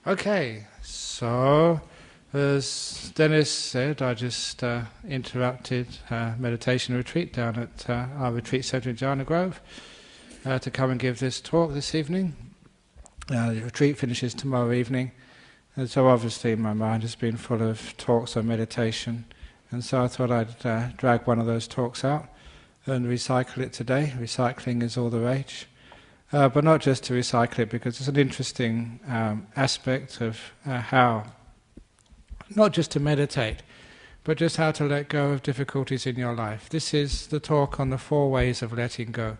Okay, so as Dennis said, I just interrupted meditation retreat down at our retreat centre in Jhana Grove to come and give this talk this evening. The retreat finishes tomorrow evening, and so obviously my mind has been full of talks on meditation, and so I thought I'd drag one of those talks out and recycle it today. Recycling is all the rage. But not just to recycle it, because it's an interesting aspect of how, not just to meditate, but just how to let go of difficulties in your life. This is the talk on the 4 ways of letting go.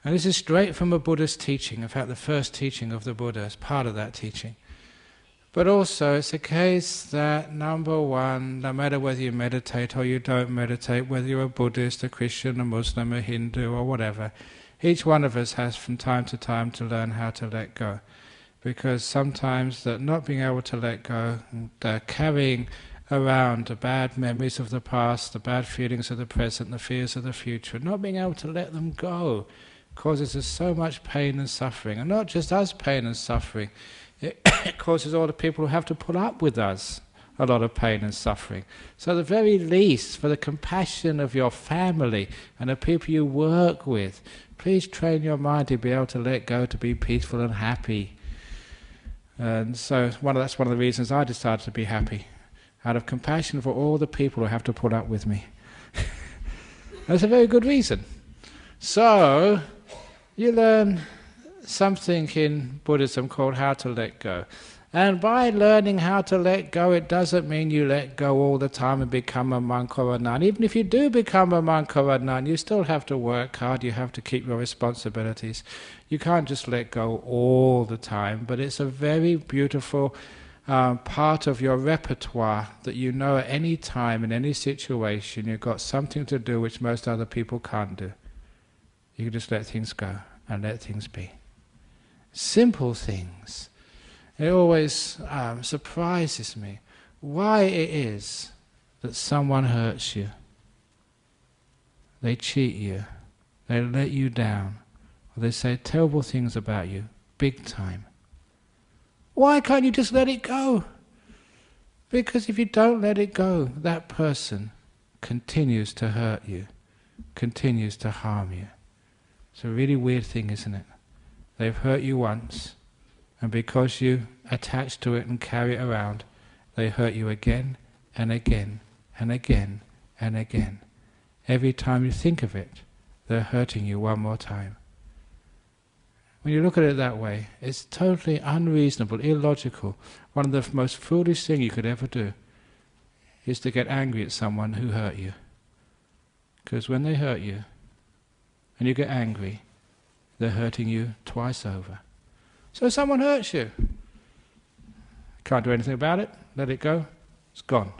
And this is straight from a Buddha's teaching, in fact the first teaching of the Buddha is part of that teaching. But also it's a case that, number one, no matter whether you meditate or you don't meditate, whether you're a Buddhist, a Christian, a Muslim, a Hindu or whatever, each one of us has from time to time to learn how to let go. Because sometimes that not being able to let go, carrying around the bad memories of the past, the bad feelings of the present, the fears of the future, not being able to let them go causes us so much pain and suffering. And not just us pain and suffering, it causes all the people who have to put up with us a lot of pain and suffering. So at the very least, for the compassion of your family and the people you work with, please train your mind to be able to let go, to be peaceful and happy. And so that's one of the reasons I decided to be happy, out of compassion for all the people who have to put up with me. That's a very good reason. So, you learn something in Buddhism called how to let go. And by learning how to let go, it doesn't mean you let go all the time and become a monk or a nun. Even if you do become a monk or a nun, you still have to work hard, you have to keep your responsibilities. You can't just let go all the time, but it's a very beautiful part of your repertoire that you know at any time, in any situation, you've got something to do which most other people can't do. You can just let things go and let things be. Simple things. It always surprises me why it is that someone hurts you. They cheat you, they let you down, or they say terrible things about you, big time. Why can't you just let it go? Because if you don't let it go, that person continues to hurt you, continues to harm you. It's a really weird thing, isn't it? They've hurt you once, and because you attach to it and carry it around, they hurt you again and again and again and again. Every time you think of it, they're hurting you one more time. When you look at it that way, it's totally unreasonable, illogical. One of the most foolish things you could ever do is to get angry at someone who hurt you. Because when they hurt you, and you get angry, they're hurting you twice over. So someone hurts you. Can't do anything about it, let it go, it's gone.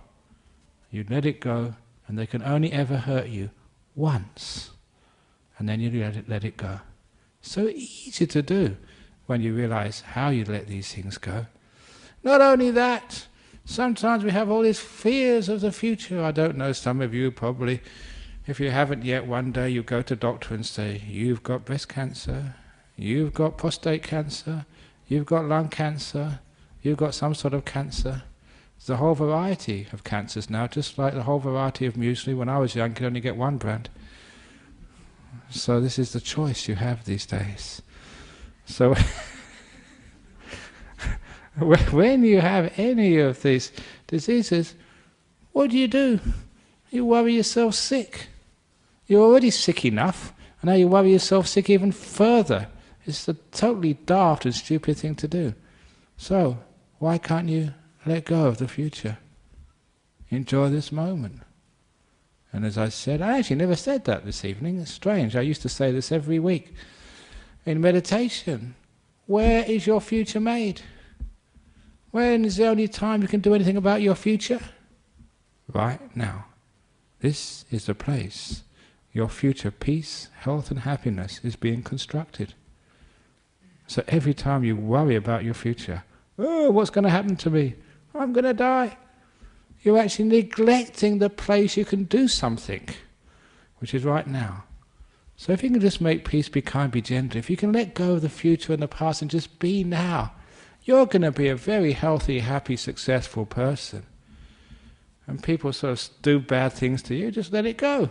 You let it go, and they can only ever hurt you once. And then you let it go. So easy to do when you realize how you let these things go. Not only that, sometimes we have all these fears of the future. I don't know, some of you probably, if you haven't yet, one day you go to a doctor and say, you've got breast cancer, you've got prostate cancer, you've got lung cancer, you've got some sort of cancer. There's a whole variety of cancers now, just like the whole variety of muesli. When I was young, you could only get one brand. So this is the choice you have these days. So when you have any of these diseases, what do? You worry yourself sick. You're already sick enough, and now you worry yourself sick even further. It's a totally daft and stupid thing to do. So, why can't you let go of the future? Enjoy this moment. And as I said, I actually never said that this evening. It's strange. I used to say this every week. In meditation, where is your future made? When is the only time you can do anything about your future? Right now. This is the place your future peace, health and happiness is being constructed. So every time you worry about your future, oh, what's going to happen to me? I'm going to die. You're actually neglecting the place you can do something, which is right now. So if you can just make peace, be kind, be gentle, if you can let go of the future and the past and just be now, you're going to be a very healthy, happy, successful person. And people sort of do bad things to you, just let it go.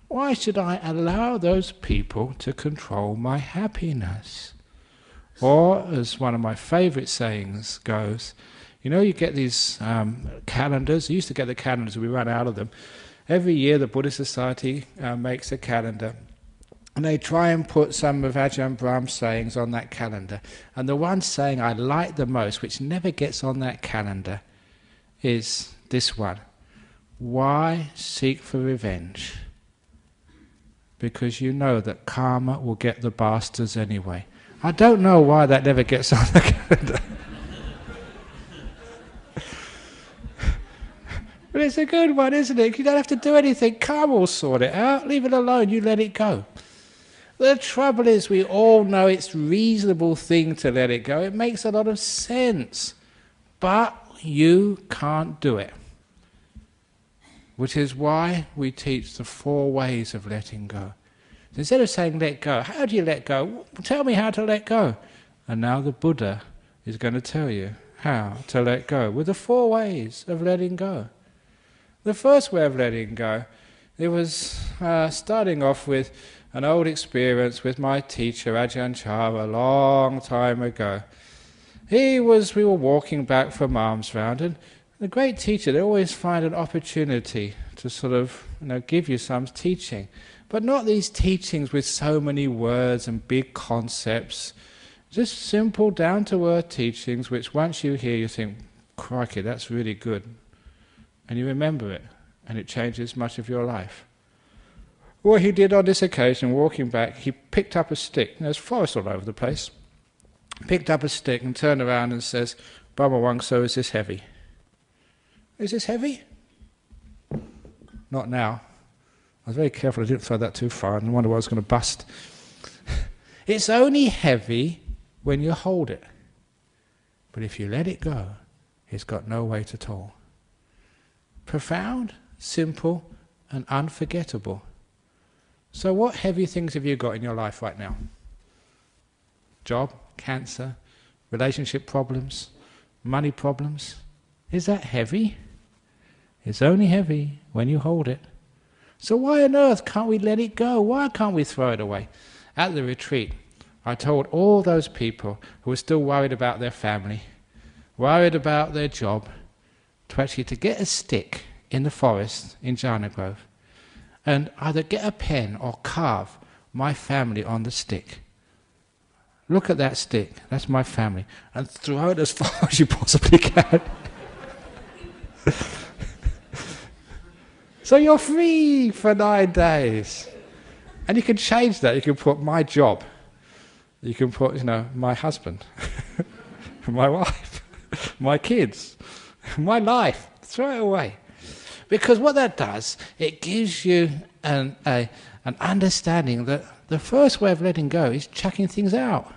Why should I allow those people to control my happiness? Or, as one of my favourite sayings goes, you know, you get these calendars. I used to get the calendars, we ran out of them. Every year the Buddhist Society makes a calendar, and they try and put some of Ajahn Brahm's sayings on that calendar. And the one saying I like the most, which never gets on that calendar, is this one: why seek for revenge? Because you know that karma will get the bastards anyway. I don't know why that never gets on the calendar. But it's a good one, isn't it? You don't have to do anything. Karma will sort it out. Leave it alone. You let it go. The trouble is, we all know it's a reasonable thing to let it go. It makes a lot of sense. But you can't do it. Which is why we teach the 4 ways of letting go. Instead of saying let go, how do you let go? Tell me how to let go. And now the Buddha is going to tell you how to let go with the 4 ways of letting go. The first way of letting go, it was starting off with an old experience with my teacher, Ajahn Chah, a long time ago. We were walking back from alms round, and the great teacher, they always find an opportunity to sort of give you some teaching. But not these teachings with so many words and big concepts. Just simple, down-to-earth teachings which once you hear you think, crikey, that's really good. And you remember it, and it changes much of your life. What he did on this occasion, walking back, he picked up a stick. There's forest all over the place. Picked up a stick and turned around and says, Brahma Wangso, is this heavy? Is this heavy? Not now. I was very careful I didn't throw that too far, and I wonder why I was going to bust. It's only heavy when you hold it. But if you let it go, it's got no weight at all. Profound, simple, and unforgettable. So what heavy things have you got in your life right now? Job, cancer, relationship problems, money problems. Is that heavy? It's only heavy when you hold it. So why on earth can't we let it go? Why can't we throw it away? At the retreat, I told all those people who were still worried about their family, worried about their job, to get a stick in the forest in Jhana Grove and either get a pen or carve my family on the stick. Look at that stick, that's my family, and throw it as far as you possibly can. So you're free for 9 days. And you can change that. You can put my job. You can put, my husband, my wife, my kids, my life. Throw it away. Because what that does, it gives you an understanding that the first way of letting go is chucking things out.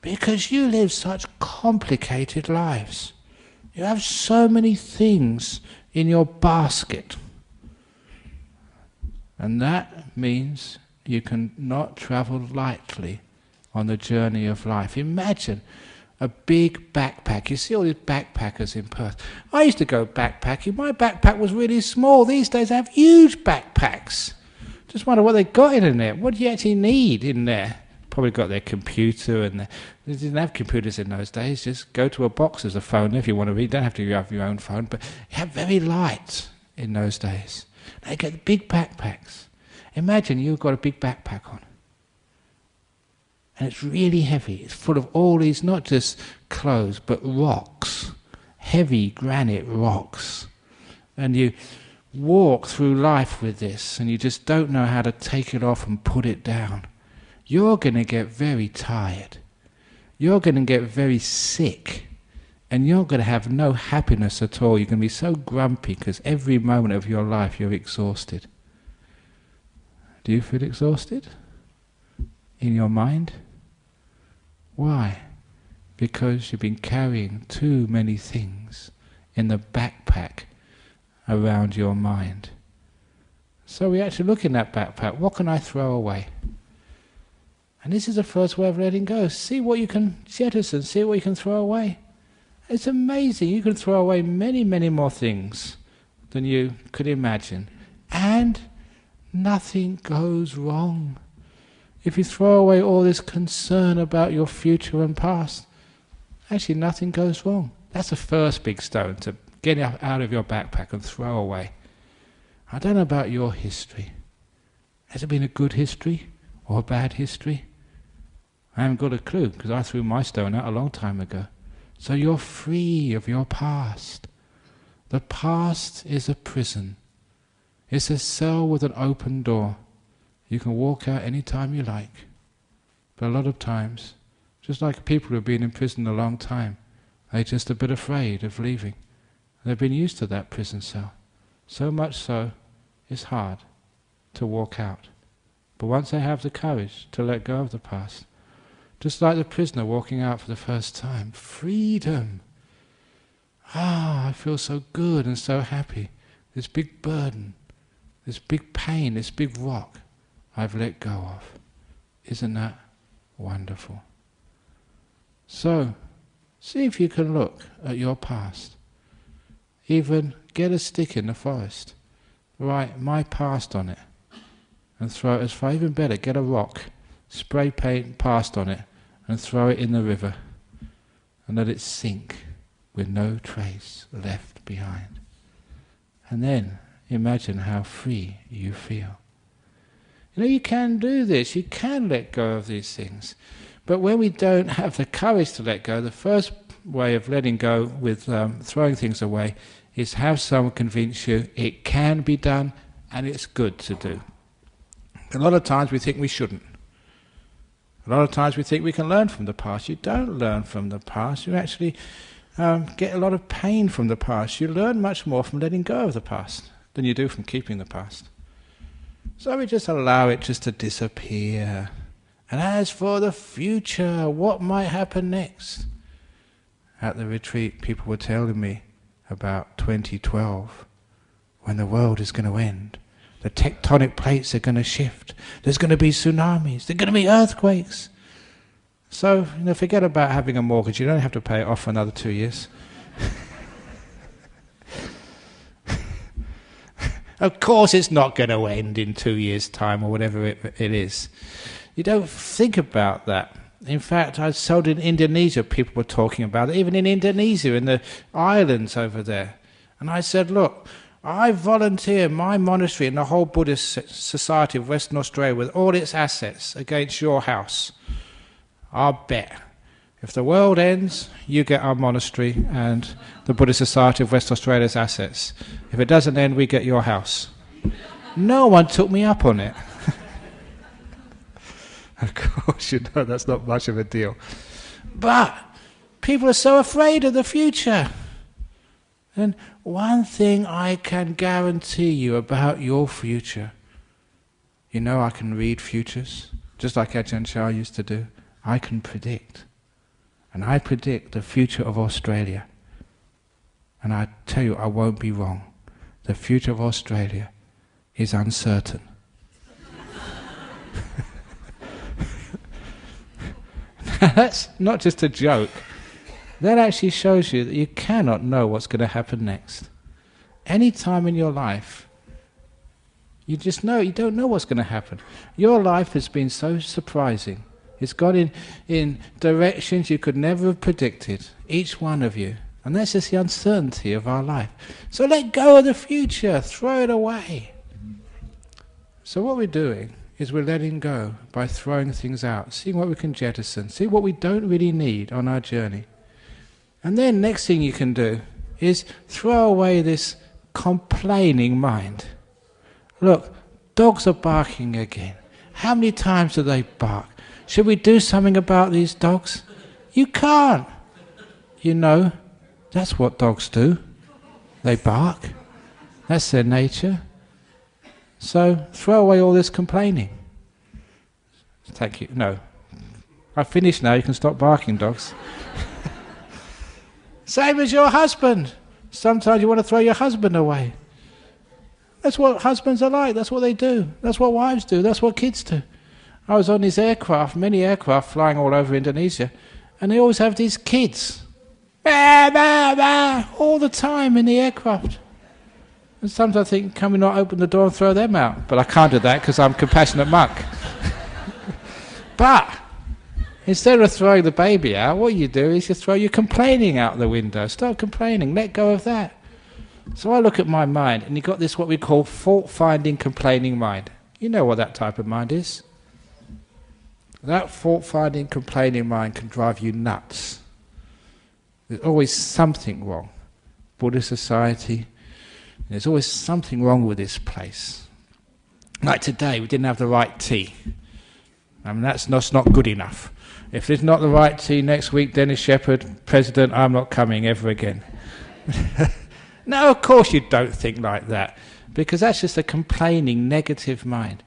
Because you live such complicated lives. You have so many things in your basket. And that means you can not travel lightly on the journey of life. Imagine a big backpack. You see all these backpackers in Perth. I used to go backpacking. My backpack was really small. These days I have huge backpacks. Just wonder what they got in there. What do you actually need in there? Probably got their computer, and they didn't have computers in those days. Just go to a box as a phone if you want to read. Don't have to have your own phone, but you have very light in those days. They get big backpacks. Imagine you've got a big backpack on. And it's really heavy. It's full of all these, not just clothes, but rocks. Heavy granite rocks. And you walk through life with this, and you just don't know how to take it off and put it down. You're going to get very tired. You're going to get very sick. And you're going to have no happiness at all. You're going to be so grumpy because every moment of your life you're exhausted. Do you feel exhausted? In your mind? Why? Because you've been carrying too many things in the backpack around your mind. So we actually look in that backpack. What can I throw away? And this is the first way of letting go. See what you can jettison, see what you can throw away. It's amazing. You can throw away many, many more things than you could imagine. And nothing goes wrong. If you throw away all this concern about your future and past, actually nothing goes wrong. That's the first big stone to get out of your backpack and throw away. I don't know about your history. Has it been a good history or a bad history? I haven't got a clue, because I threw my stone out a long time ago. So you're free of your past. The past is a prison. It's a cell with an open door. You can walk out any time you like. But a lot of times, just like people who have been in prison a long time, they're just a bit afraid of leaving. They've been used to that prison cell. So much so, it's hard to walk out. But once they have the courage to let go of the past, just like the prisoner walking out for the first time, freedom. I feel so good and so happy. This big burden, this big pain, this big rock, I've let go of. Isn't that wonderful? So, see if you can look at your past. Even get a stick in the forest, write my past on it, and throw it as far. Even better, get a rock, spray paint past on it, and throw it in the river, and let it sink with no trace left behind. And then imagine how free you feel. You know, you can do this, you can let go of these things. But when we don't have the courage to let go, the first way of letting go with throwing things away is have someone convince you it can be done and it's good to do. A lot of times we think we shouldn't. A lot of times we think we can learn from the past. You don't learn from the past. You actually get a lot of pain from the past. You learn much more from letting go of the past than you do from keeping the past. So we just allow it just to disappear. And as for the future, what might happen next? At the retreat, people were telling me about 2012, when the world is going to end. The tectonic plates are going to shift. There's going to be tsunamis. There's going to be earthquakes. So, forget about having a mortgage. You don't have to pay it off for another 2 years. Of course it's not going to end in 2 years' time or whatever it is. You don't think about that. In fact, I saw in Indonesia, people were talking about it, even in Indonesia, in the islands over there. And I said, look, I volunteer my monastery and the whole Buddhist society of Western Australia with all its assets against your house. I'll bet. If the world ends, you get our monastery and the Buddhist Society of West Australia's assets. If it doesn't end, we get your house. No one took me up on it. Of course, that's not much of a deal. But people are so afraid of the future. And one thing I can guarantee you about your future, I can read futures, just like Ajahn Chah used to do. I can predict. And I predict the future of Australia. And I tell you, I won't be wrong. The future of Australia is uncertain. That's not just a joke. That actually shows you that you cannot know what's going to happen next. Any time in your life, you just know, you don't know what's going to happen. Your life has been so surprising. It's gone in directions you could never have predicted, each one of you. And that's just the uncertainty of our life. So let go of the future, throw it away. So what we're doing is we're letting go by throwing things out, seeing what we can jettison, see what we don't really need on our journey. And then next thing you can do is throw away this complaining mind. Look, dogs are barking again. How many times do they bark? Should we do something about these dogs? You can't. That's what dogs do. They bark. That's their nature. So throw away all this complaining. Thank you. No. I've finished now. You can stop barking, dogs. Same as your husband. Sometimes you want to throw your husband away. That's what husbands are like. That's what they do. That's what wives do. That's what kids do. I was on this aircraft, many aircraft flying all over Indonesia, and they always have these kids, bah, bah, bah, all the time in the aircraft. And sometimes I think, can we not open the door and throw them out? But I can't do that because I'm a compassionate monk. But instead of throwing the baby out, what you do is you throw your complaining out the window. Stop complaining, let go of that. So I look at my mind, and you've got this what we call fault-finding, complaining mind. You know what that type of mind is. That fault-finding, complaining mind can drive you nuts. There's always something wrong. Buddhist society, there's always something wrong with this place. Like today, we didn't have the right tea. I mean, that's not good enough. If there's not the right tea next week, Dennis Shepherd, President, I'm not coming ever again. No, of course you don't think like that, because that's just a complaining, negative mind.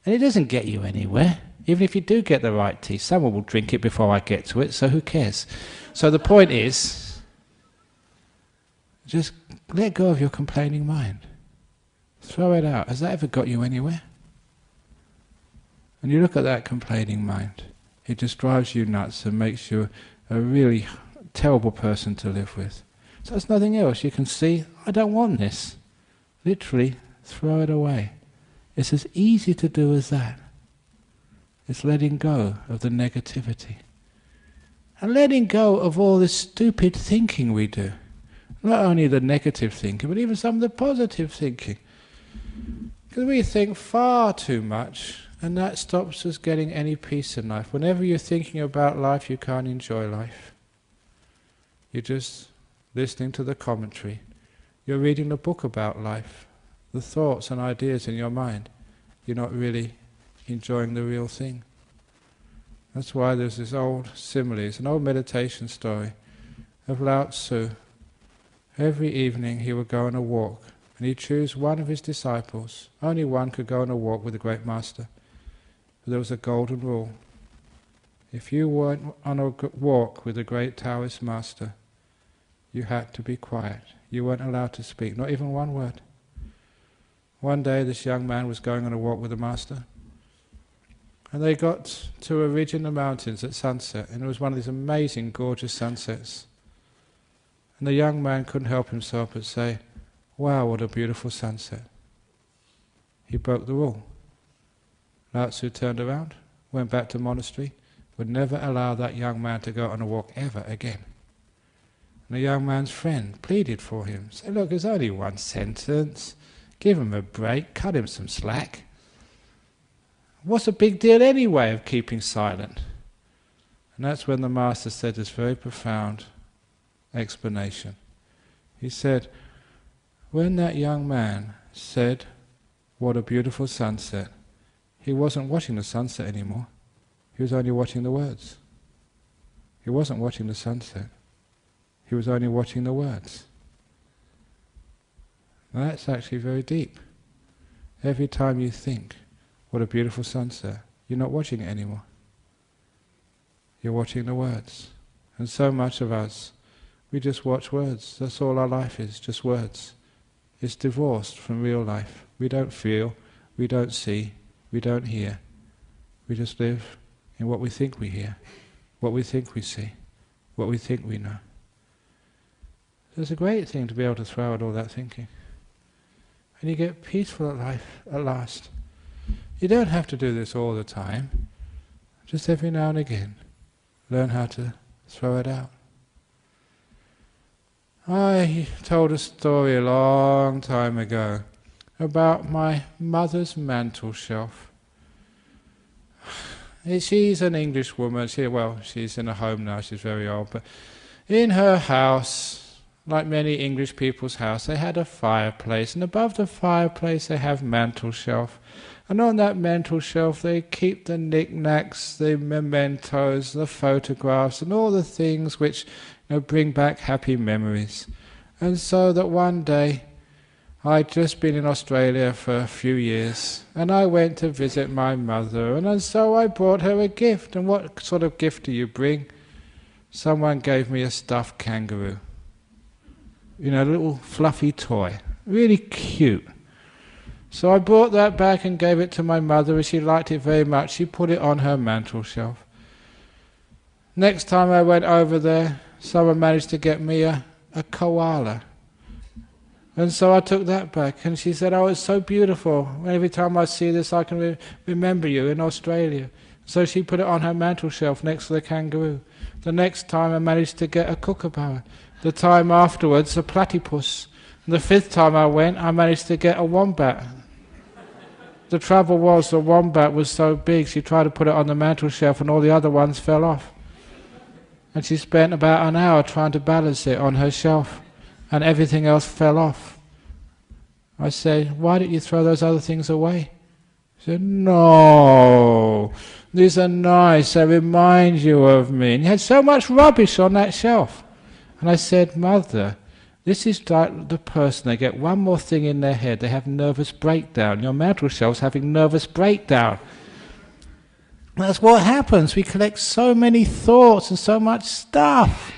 And it doesn't get you anywhere. Even if you do get the right tea, someone will drink it before I get to it, so who cares? So the point is, just let go of your complaining mind. Throw it out. Has that ever got you anywhere? And you look at that complaining mind, it just drives you nuts and makes you a really terrible person to live with. So it's nothing else. You can see, I don't want this. Literally, throw it away. It's as easy to do as that. It's letting go of the negativity. And letting go of all this stupid thinking we do. Not only the negative thinking, but even some of the positive thinking. Because we think far too much, and that stops us getting any peace in life. Whenever you're thinking about life, you can't enjoy life. You're just listening to the commentary. You're reading the book about life. The thoughts and ideas in your mind. You're not really enjoying the real thing. That's why there's this old simile, it's an old meditation story of Lao Tzu. Every evening he would go on a walk, and he'd choose one of his disciples. Only one could go on a walk with the great master. But there was a golden rule. If you weren't on a walk with the great Taoist master, you had to be quiet. You weren't allowed to speak, not even one word. One day this young man was going on a walk with the master, and they got to a ridge in the mountains at sunset, and it was one of these amazing, gorgeous sunsets. And the young man couldn't help himself but say, "Wow, what a beautiful sunset." He broke the rule. Lao Tzu turned around, went back to the monastery, would never allow that young man to go on a walk ever again. And the young man's friend pleaded for him, said, "Look, there's only one sentence. Give him a break, cut him some slack. What's the big deal anyway of keeping silent?" And that's when the master said this very profound explanation. He said, when that young man said, "What a beautiful sunset," he wasn't watching the sunset anymore. He was only watching the words. He wasn't watching the sunset. He was only watching the words. Now that's actually very deep. Every time you think, "What a beautiful sunset," you're not watching it anymore. You're watching the words. And so much of us, we just watch words. That's all our life is, just words. It's divorced from real life. We don't feel, we don't see, we don't hear. We just live in what we think we hear, what we think we see, what we think we know. So it's a great thing to be able to throw out all that thinking. And you get peaceful at life at last. You don't have to do this all the time. Just every now and again, learn how to throw it out. I told a story a long time ago about my mother's mantel shelf. She's an English woman. She's in a home now, she's very old, but in her house, like many English people's house, they had a fireplace, and above the fireplace they have mantel shelf. And on that mantel shelf they keep the knickknacks, the mementos, the photographs, and all the things which bring back happy memories. And so that one day, I'd just been in Australia for a few years, and I went to visit my mother, and so I brought her a gift. And what sort of gift do you bring? Someone gave me a stuffed kangaroo. A little fluffy toy, really cute. So I brought that back and gave it to my mother, and she liked it very much. She put it on her mantel shelf. Next time I went over there, someone managed to get me a koala. And so I took that back, and she said, "Oh, it's so beautiful. Every time I see this, I can remember you in Australia." So she put it on her mantel shelf next to the kangaroo. The next time I managed to get a kookaburra. The time afterwards, a platypus. And the fifth time I went, I managed to get a wombat. The trouble was, the wombat was so big, she tried to put it on the mantel shelf and all the other ones fell off. And she spent about an hour trying to balance it on her shelf, and everything else fell off. I said, "Why didn't you throw those other things away?" She said, "No, these are nice, they remind you of me. And you had so much rubbish on that shelf." And I said, "Mother, this is like the person, they get one more thing in their head, they have nervous breakdown. Your mantel shelf's having nervous breakdown." That's what happens. We collect so many thoughts and so much stuff.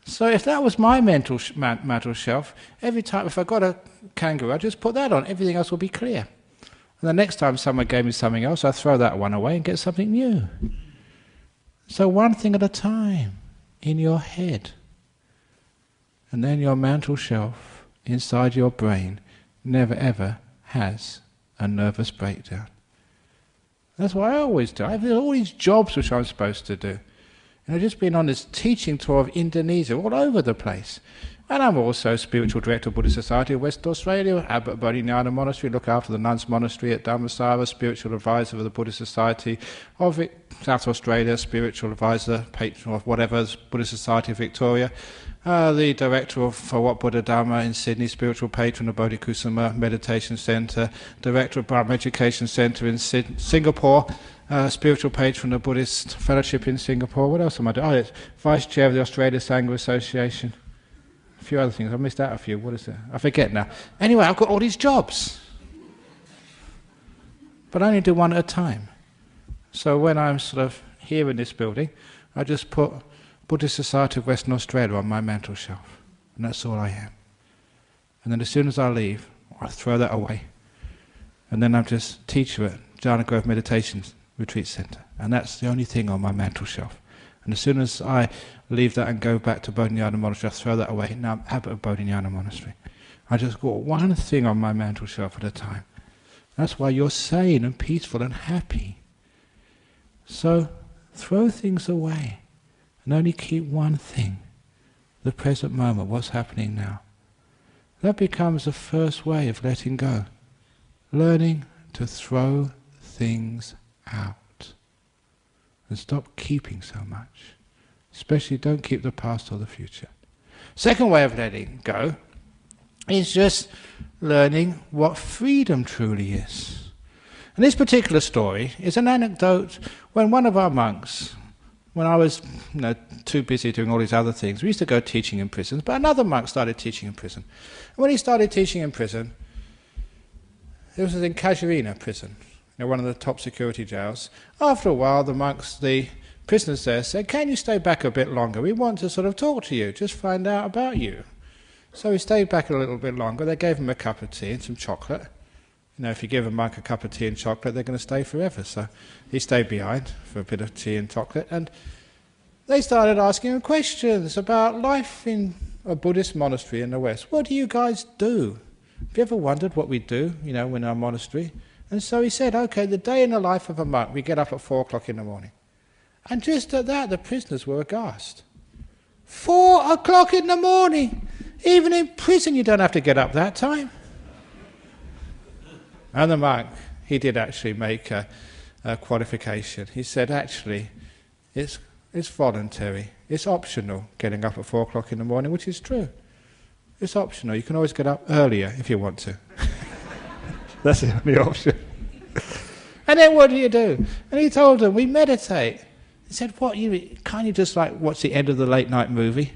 So if that was my mantel shelf, every time if I got a kangaroo, I'd just put that on, everything else will be clear. And the next time someone gave me something else, I'd throw that one away and get something new. So one thing at a time in your head. And then your mantel shelf inside your brain never ever has a nervous breakdown. That's what I always do. I have all these jobs which I'm supposed to do. And I've just been on this teaching tour of Indonesia, all over the place. And I'm also spiritual director of Buddhist Society of West Australia, abbot of Bodhinyana Monastery, look after the nuns' monastery at Dhamma, spiritual advisor of the Buddhist Society of South Australia, spiritual advisor, patron of whatever, Buddhist Society of Victoria, the director of What Buddha Dhamma in Sydney, spiritual patron of Bodhikusama Meditation Centre, director of Brahm Education Centre in Singapore, spiritual patron of Buddhist Fellowship in Singapore. What else am I doing? Oh, vice chair of the Australia Sangha Association. A few other things. I missed out a few. What is it? I forget now. Anyway, I've got all these jobs. But I only do one at a time. So when I'm sort of here in this building, I just put Buddhist Society of Western Australia on my mantel shelf. And that's all I am. And then as soon as I leave, I throw that away. And then I'm just teacher at Ajahn Grove Meditation Retreat Centre. And that's the only thing on my mantel shelf. And as soon as I leave that and go back to Bodhinyana Monastery, I throw that away. Now I'm abbot of Bodhinyana Monastery. I just got one thing on my mantel shelf at a time. That's why you're sane and peaceful and happy. So throw things away and only keep one thing, the present moment, what's happening now. That becomes the first way of letting go. Learning to throw things out. And stop keeping so much. Especially don't keep the past or the future. Second way of letting go is just learning what freedom truly is. And this particular story is an anecdote when one of our monks, when I was too busy doing all these other things, we used to go teaching in prisons, but another monk started teaching in prison. And when he started teaching in prison, it was in Casuarina prison, one of the top security jails. After a while, the prisoners there said, "Can you stay back a bit longer? We want to sort of talk to you, just find out about you." So he stayed back a little bit longer. They gave him a cup of tea and some chocolate. If you give a monk a cup of tea and chocolate, they're going to stay forever. So he stayed behind for a bit of tea and chocolate. And they started asking him questions about life in a Buddhist monastery in the West. What do you guys do? Have you ever wondered what we do, in our monastery? And so he said, okay, the day in the life of a monk, we get up at 4 o'clock in the morning. And just at that, the prisoners were aghast. 4 o'clock in the morning! Even in prison you don't have to get up that time. And the monk, he did actually make a qualification. He said, actually, it's voluntary. It's optional getting up at 4 o'clock in the morning, which is true. It's optional. You can always get up earlier if you want to. That's the only option. And then what do you do? And he told them, we meditate. He said, what, can't you just watch the end of the late night movie?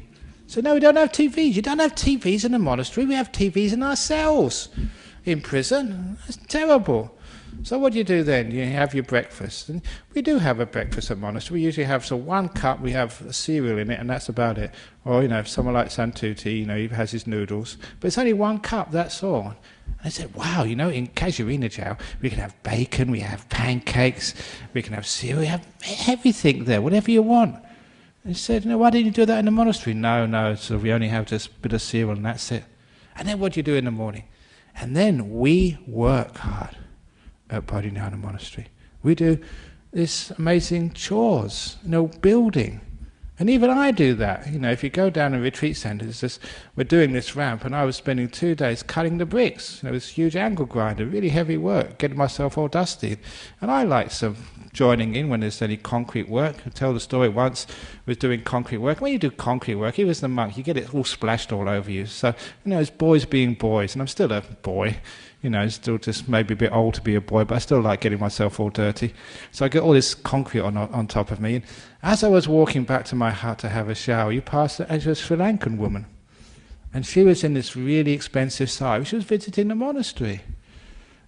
So no, we don't have TVs. You don't have TVs in the monastery. We have TVs in our cells. In prison. That's terrible. So what do you do then? You have your breakfast. And we do have a breakfast at monastery. We usually have 1 cup, we have a cereal in it, and that's about it. Or, if someone like Santuti, he has his noodles. But it's only 1 cup, that's all. And I said, wow, in Casuarina Chow, we can have bacon, we have pancakes, we can have cereal, we have everything there, whatever you want. And he said, why didn't you do that in the monastery? No, so we only have just a bit of cereal and that's it. And then what do you do in the morning? And then we work hard at Bodhinyana Monastery. We do this amazing chores, building. And even I do that. If you go down a retreat centre, we're doing this ramp, and I was spending 2 days cutting the bricks. This huge angle grinder, really heavy work, getting myself all dusty. And I like some joining in when there's any concrete work. I tell the story once, I was doing concrete work. When you do concrete work, he was the monk, you get it all splashed all over you. So, it's boys being boys, and I'm still a boy. Still just maybe a bit old to be a boy, but I still like getting myself all dirty. So I get all this concrete on top of me. And as I was walking back to my hut to have a shower, you passed a Sri Lankan woman. And she was in this really expensive sari. She was visiting the monastery.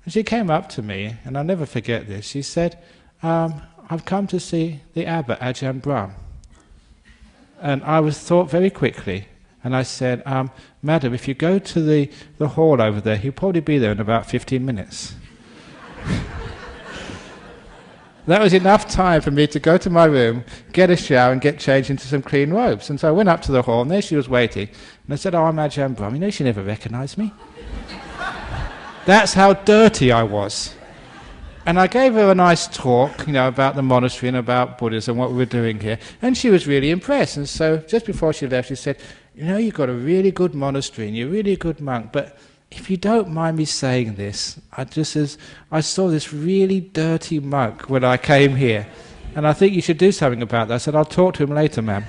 And she came up to me, and I'll never forget this. She said, I've come to see the abbot, Ajahn Brahm. And I was thought very quickly. And I said, Madam, if you go to the hall over there, he'll probably be there in about 15 minutes. That was enough time for me to go to my room, get a shower and get changed into some clean robes. And so I went up to the hall, and there she was waiting. And I said, I'm Ajahn Brahm. She never recognised me. That's how dirty I was. And I gave her a nice talk, about the monastery and about Buddhism and what we were doing here. And she was really impressed. And so just before she left, she said, you've got a really good monastery and you're a really good monk, but if you don't mind me saying this, I saw this really dirty monk when I came here, and I think you should do something about that. I said, I'll talk to him later, ma'am.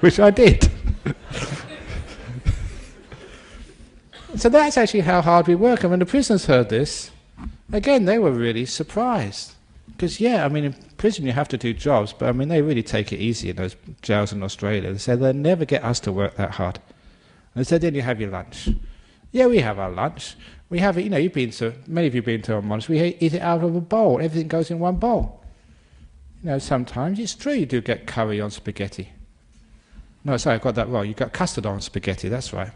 Which I did. So that's actually how hard we work. And when the prisoners heard this, again, they were really surprised. Because, in prison you have to do jobs, but they really take it easy in those jails in Australia. They said they'll never get us to work that hard. And they said, then you have your lunch. Yeah, we have our lunch. We have it, many of you have been to a monastery, we eat it out of a bowl. Everything goes in one bowl. Sometimes it's true you do get curry on spaghetti. No, sorry, I got that wrong. You got custard on spaghetti, that's right.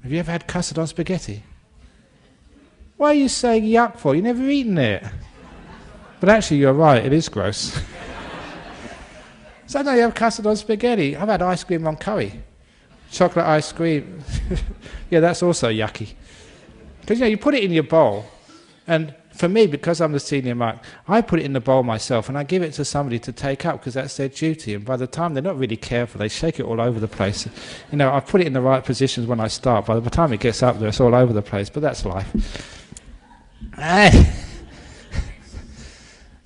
Have you ever had custard on spaghetti? Why are you saying yuck for? You've never eaten it. But actually, you're right, it is gross. Sometimes you have custard on spaghetti. I've had ice cream on curry. Chocolate ice cream. Yeah, that's also yucky. Because, you put it in your bowl, and for me, because I'm the senior monk, I put it in the bowl myself, and I give it to somebody to take up, because that's their duty. And by the time they're not really careful, they shake it all over the place. I put it in the right positions when I start. By the time it gets up there, it's all over the place, but that's life.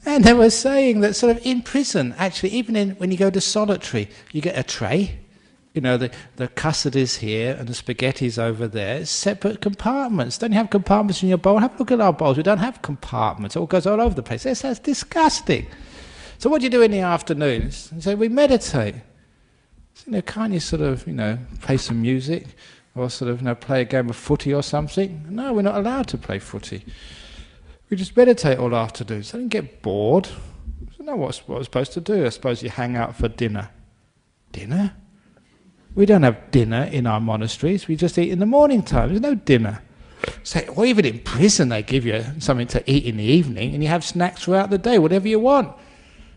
And they were saying that sort of in prison, actually, even when you go to solitary, you get a tray. The custard is here and the spaghetti's over there. It's separate compartments. Don't you have compartments in your bowl? Have a look at our bowls. We don't have compartments. It all goes all over the place. That's disgusting. So what do you do in the afternoons? So we meditate. So, can't you sort of, play some music or sort of, play a game of footy or something? No, we're not allowed to play footy. We just meditate all afternoon. So I didn't get bored. So no, what we're supposed to do? I suppose you hang out for dinner. Dinner? We don't have dinner in our monasteries. We just eat in the morning time. There's no dinner. So, or even in prison, they give you something to eat in the evening, and you have snacks throughout the day, whatever you want.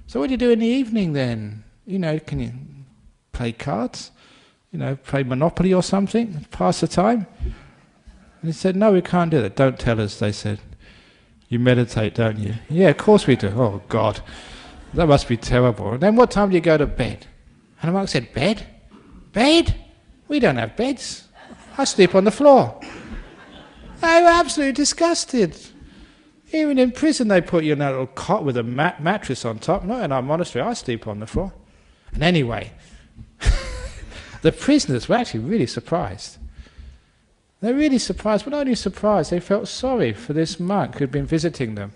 So what do you do in the evening then? Can you play cards? Play Monopoly or something? Pass the time? And he said, no, we can't do that. Don't tell us, they said. You meditate, don't you? Yeah, of course we do. Oh, God. That must be terrible. And then what time do you go to bed? And the monk said, bed? Bed? We don't have beds. I sleep on the floor. They were absolutely disgusted. Even in prison they put you in a little cot with a mattress on top. Not in our monastery, I sleep on the floor. And anyway, the prisoners were actually really surprised. They were really surprised, but not only surprised, they felt sorry for this monk who'd been visiting them.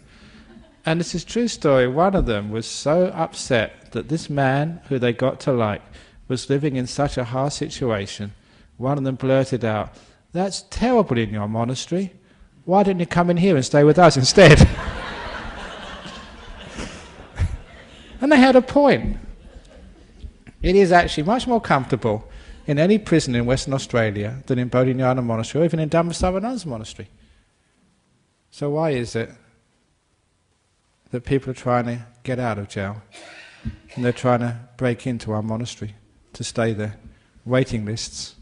And this is a true story. One of them was so upset that this man, who they got to like, was living in such a hard situation. One of them blurted out, "That's terrible in your monastery. Why don't you come in here and stay with us instead? And they had a point. It is actually much more comfortable in any prison in Western Australia than in Bodhinyana Monastery or even in Dhamma Monastery. So why is it that people are trying to get out of jail and they're trying to break into our monastery to stay there? Waiting lists.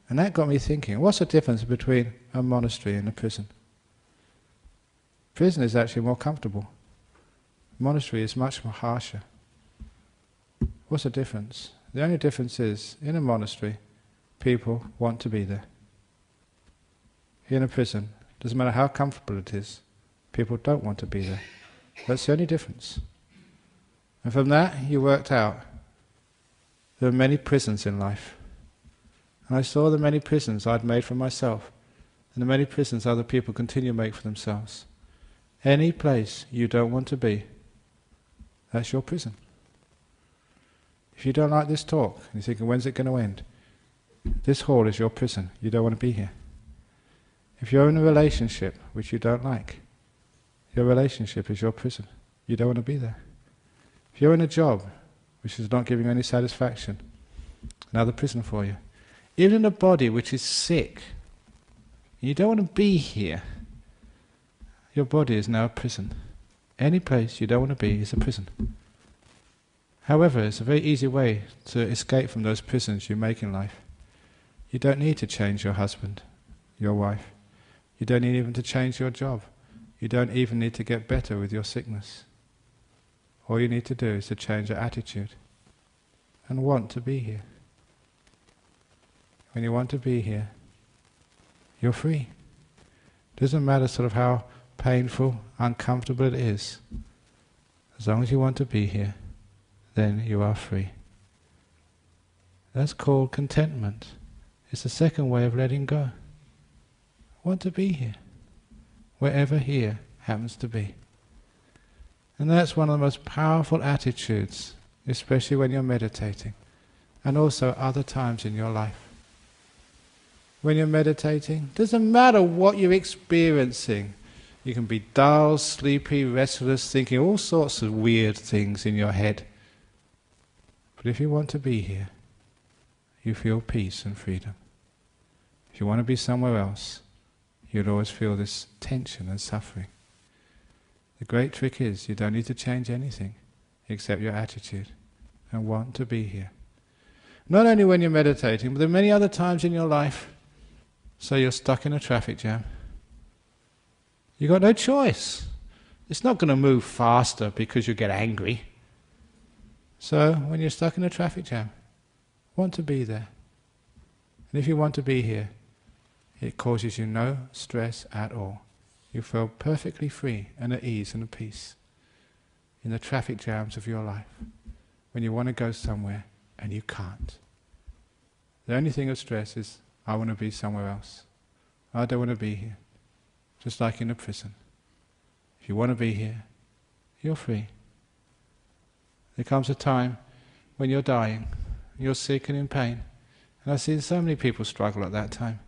And that got me thinking, what's the difference between a monastery and a prison? Prison is actually more comfortable. Monastery is much more harsher. What's the difference? The only difference is, in a monastery, people want to be there. In a prison, doesn't matter how comfortable it is, people don't want to be there. That's the only difference. And from that, you worked out there are many prisons in life. And I saw the many prisons I'd made for myself, and the many prisons other people continue to make for themselves. Any place you don't want to be, that's your prison. If you don't like this talk, and you're thinking, when's it going to end? This hall is your prison. You don't want to be here. If you're in a relationship which you don't like, your relationship is your prison. You don't want to be there. If you're in a job which is not giving you any satisfaction, another prison for you. Even in a body which is sick, and you don't want to be here, your body is now a prison. Any place you don't want to be is a prison. However, it's a very easy way to escape from those prisons you make in life. You don't need to change your husband, your wife. You don't need even to change your job. You don't even need to get better with your sickness. All you need to do is to change your attitude and want to be here. When you want to be here, you're free. It doesn't matter sort of how painful, uncomfortable it is. As long as you want to be here, then you are free. That's called contentment. It's the second way of letting go. I want to be here, wherever here happens to be. And that's one of the most powerful attitudes, especially when you're meditating, and also other times in your life. When you're meditating, doesn't matter what you're experiencing. You can be dull, sleepy, restless, thinking all sorts of weird things in your head. But if you want to be here, you feel peace and freedom. If you want to be somewhere else, you'll always feel this tension and suffering. The great trick is you don't need to change anything except your attitude and want to be here. Not only when you're meditating, but there are many other times in your life. So you're stuck in a traffic jam. You've got no choice. It's not going to move faster because you get angry. So when you're stuck in a traffic jam, want to be there. And if you want to be here, it causes you no stress at all. You feel perfectly free and at ease and at peace in the traffic jams of your life. When you want to go somewhere and you can't. The only thing of stress is, I want to be somewhere else. I don't want to be here. Just like in a prison. If you want to be here, you're free. There comes a time when you're dying, you're sick and in pain. And I've seen so many people struggle at that time.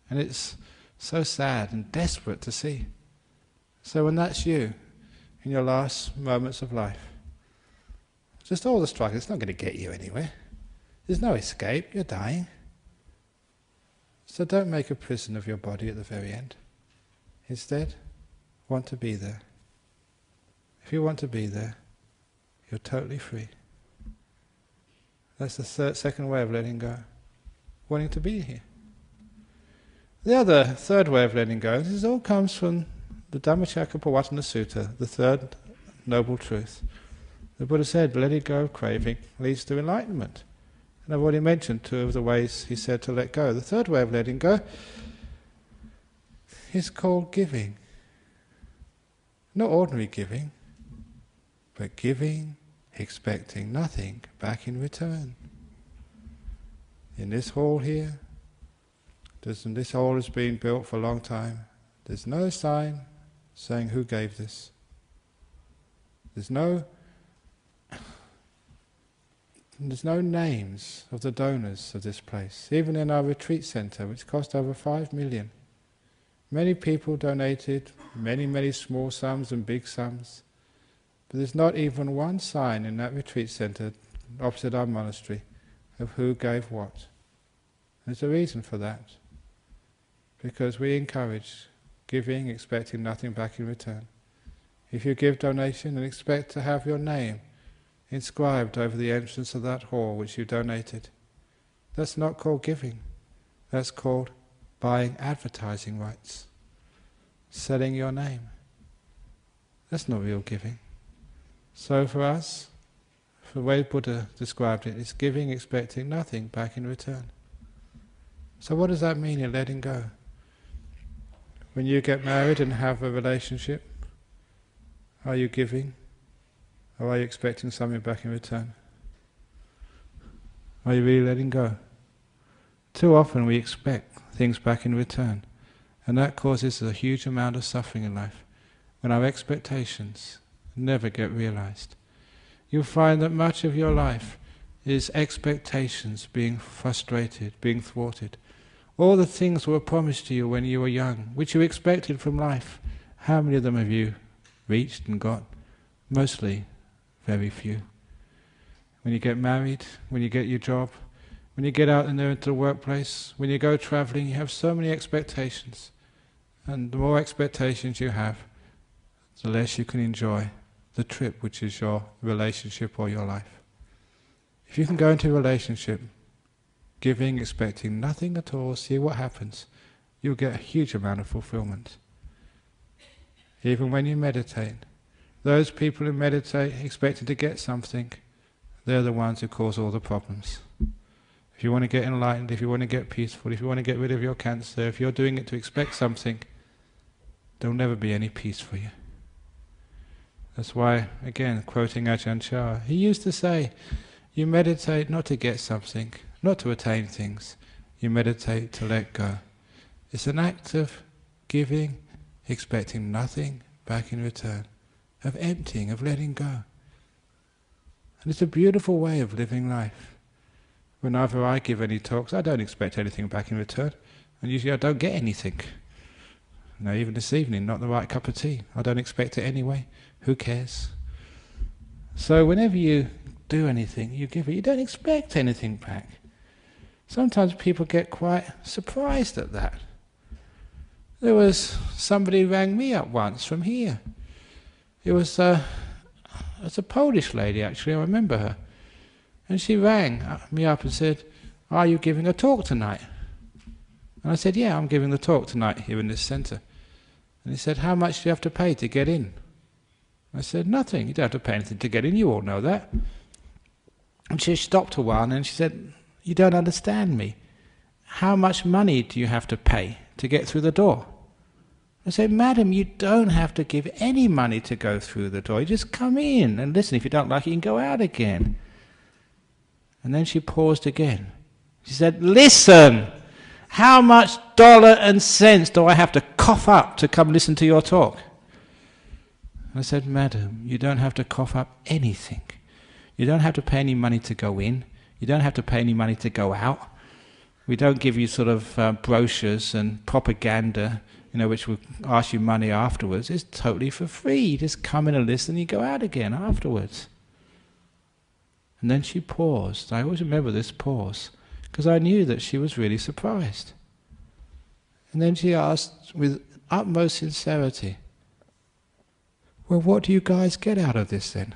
And it's so sad and desperate to see. So when that's you, in your last moments of life, just all the struggle, it's not going to get you anywhere. There's no escape, you're dying. So don't make a prison of your body at the very end. Instead, want to be there. If you want to be there, you're totally free. That's the second way of letting go. Wanting to be here. The third way of letting go, this all comes from the Dhammacakkappavattana Sutta, the third noble truth. The Buddha said, letting go of craving leads to enlightenment. And I've already mentioned two of the ways he said to let go. The third way of letting go is called giving. Not ordinary giving, but giving, expecting nothing back in return. In this hall here, this hall has been built for a long time. There's no sign saying who gave this. There's no names of the donors of this place. Even in our retreat centre, which cost over 5 million, Many people donated many small sums and big sums, but there's not even one sign in that retreat centre opposite our monastery of who gave what. There's a reason for that, because we encourage giving, expecting nothing back in return. If you give donation and expect to have your name inscribed over the entrance of that hall which you donated, that's not called giving. That's called buying advertising rights, selling your name. That's not real giving. So for us, the way Buddha described it, it's giving expecting nothing back in return. So what does that mean in letting go? When you get married and have a relationship, are you giving, or are you expecting something back in return? Are you really letting go? Too often we expect things back in return, and that causes a huge amount of suffering in life, when our expectations never get realized. You'll find that much of your life is expectations being frustrated, being thwarted. All the things were promised to you when you were young, which you expected from life. How many of them have you reached and got? Mostly very few. When you get married, when you get your job, when you get out in there into the workplace, when you go travelling, you have so many expectations. And the more expectations you have, the less you can enjoy the trip, which is your relationship or your life. If you can go into a relationship, giving, expecting nothing at all, see what happens, you'll get a huge amount of fulfillment. Even when you meditate, those people who meditate expecting to get something, they're the ones who cause all the problems. If you want to get enlightened, if you want to get peaceful, if you want to get rid of your cancer, if you're doing it to expect something, there'll never be any peace for you. That's why, again, quoting Ajahn Cittapalo, he used to say, you meditate not to get something, not to attain things, you meditate to let go. It's an act of giving, expecting nothing back in return, of emptying, of letting go. And it's a beautiful way of living life. Whenever I give any talks, I don't expect anything back in return, and usually I don't get anything. No, even this evening, not the right cup of tea. I don't expect it anyway. Who cares? So whenever you do anything, you give it, you don't expect anything back. Sometimes people get quite surprised at that. There was somebody who rang me up once from here. It was a Polish lady, actually, I remember her. And she rang me up and said, are you giving a talk tonight? And I said, yeah, I'm giving the talk tonight here in this centre. And he said, how much do you have to pay to get in? I said, nothing, you don't have to pay anything to get in, you all know that. And she stopped a while and she said, you don't understand me. How much money do you have to pay to get through the door? I said, madam, you don't have to give any money to go through the door. You just come in and listen. If you don't like it, you can go out again. And then she paused again. She said, listen, how much dollar and cents do I have to cough up to come listen to your talk? I said, madam, you don't have to cough up anything. You don't have to pay any money to go in. You don't have to pay any money to go out. We don't give you sort of brochures and propaganda, which will ask you money afterwards. It's totally for free. You just come in and listen and you go out again afterwards. And then she paused. I always remember this pause, because I knew that she was really surprised. And then she asked with utmost sincerity, well, what do you guys get out of this then?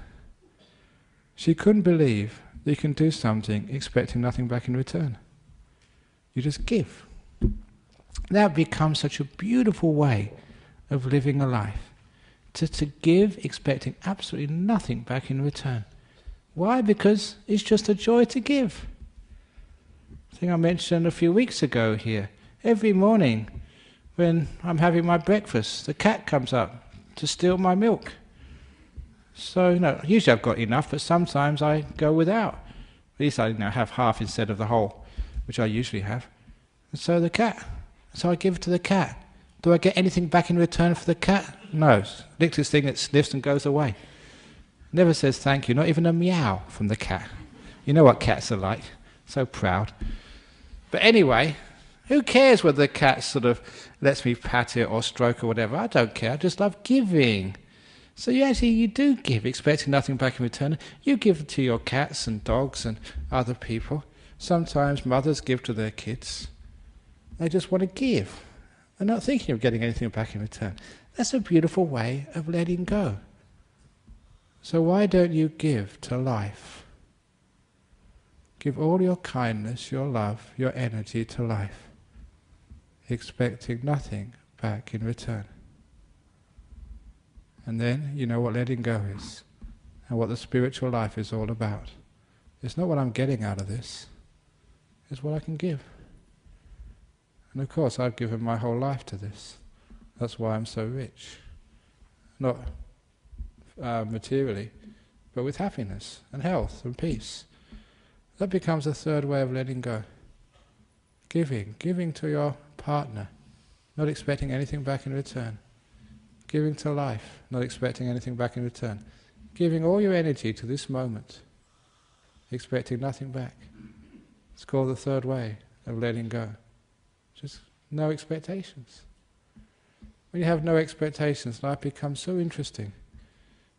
She couldn't believe that you can do something expecting nothing back in return. You just give. That becomes such a beautiful way of living a life. To give expecting absolutely nothing back in return. Why? Because it's just a joy to give. I think I mentioned a few weeks ago here, every morning when I'm having my breakfast, the cat comes up to steal my milk. So, usually I've got enough, but sometimes I go without. At least I have half instead of the whole, which I usually have. And so I give it to the cat. Do I get anything back in return for the cat? No. Licks this thing, it sniffs and goes away. Never says thank you, not even a meow from the cat. You know what cats are like, so proud. But anyway, Who cares whether the cat sort of lets me pat it or stroke or whatever? I don't care. I just love giving. So you do give, expecting nothing back in return. You give to your cats and dogs and other people. Sometimes mothers give to their kids. They just want to give. They're not thinking of getting anything back in return. That's a beautiful way of letting go. So why don't you give to life? Give all your kindness, your love, your energy to life, expecting nothing back in return. And then you know what letting go is, and what the spiritual life is all about. It's not what I'm getting out of this, it's what I can give. And of course I've given my whole life to this. That's why I'm so rich. Not materially, but with happiness and health and peace. That becomes a third way of letting go. Giving to your partner, not expecting anything back in return. Giving to life, not expecting anything back in return. Giving all your energy to this moment, expecting nothing back. It's called the third way of letting go. Just no expectations. When you have no expectations, life becomes so interesting.